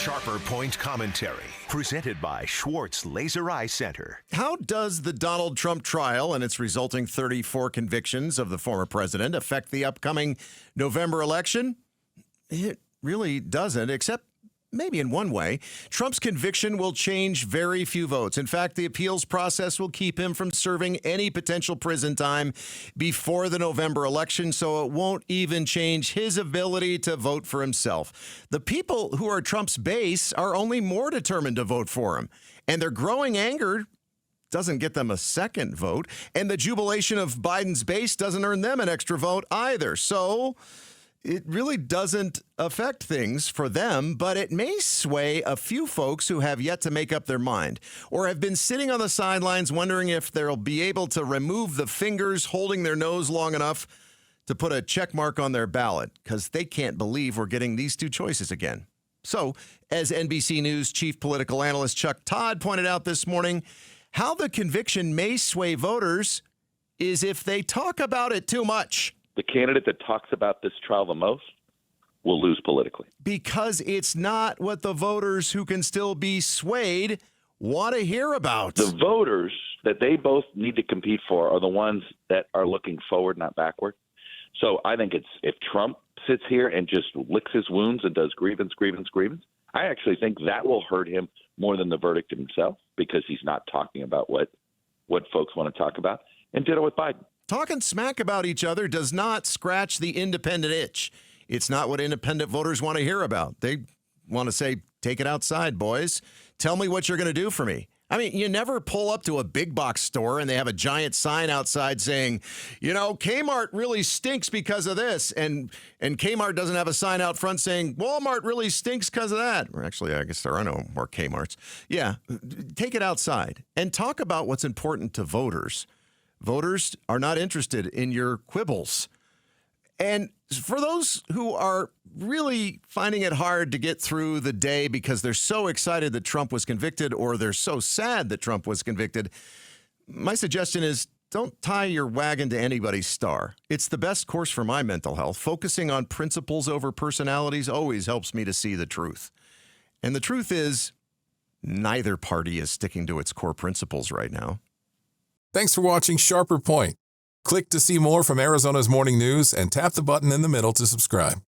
Sharper Point Commentary, presented by Schwartz Laser Eye Center. How does the Donald Trump trial and its resulting 34 convictions of the former president affect the upcoming November election? It really doesn't, except maybe in one way. Trump's conviction will change very few votes. In fact, the appeals process will keep him from serving any potential prison time before the November election, so it won't even change his ability to vote for himself. The people who are Trump's base are only more determined to vote for him, and their growing anger doesn't get them a second vote, and the jubilation of Biden's base doesn't earn them an extra vote either. So it really doesn't affect things for them, but it may sway a few folks who have yet to make up their mind or have been sitting on the sidelines wondering if they'll be able to remove the fingers holding their nose long enough to put a check mark on their ballot because they can't believe we're getting these two choices again. So, as NBC News chief political analyst Chuck Todd pointed out this morning, how the conviction may sway voters is if they talk about it too much. The candidate that talks about this trial the most will lose politically. Because it's not what the voters who can still be swayed want to hear about. The voters that they both need to compete for are the ones that are looking forward, not backward. So I think it's if Trump sits here and just licks his wounds and does grievance, I actually think that will hurt him more than the verdict himself because he's not talking about what folks want to talk about. And ditto with Biden. Talking smack about each other does not scratch the independent itch. It's not what independent voters want to hear about. They want to say, take it outside, boys. Tell me what you're going to do for me. I mean, you never pull up to a big box store and they have a giant sign outside saying, you know, Kmart really stinks because of this. And Kmart doesn't have a sign out front saying Walmart really stinks because of that. Or actually, I guess there are no more Kmarts. Yeah, take it outside and talk about what's important to voters. Voters are not interested in your quibbles. And for those who are really finding it hard to get through the day because they're so excited that Trump was convicted or they're so sad that Trump was convicted, my suggestion is don't tie your wagon to anybody's star. It's the best course for my mental health. Focusing on principles over personalities always helps me to see the truth. And the truth is, neither party is sticking to its core principles right now. Thanks for watching Sharper Point. Click to see more from Arizona's Morning News and tap the button in the middle to subscribe.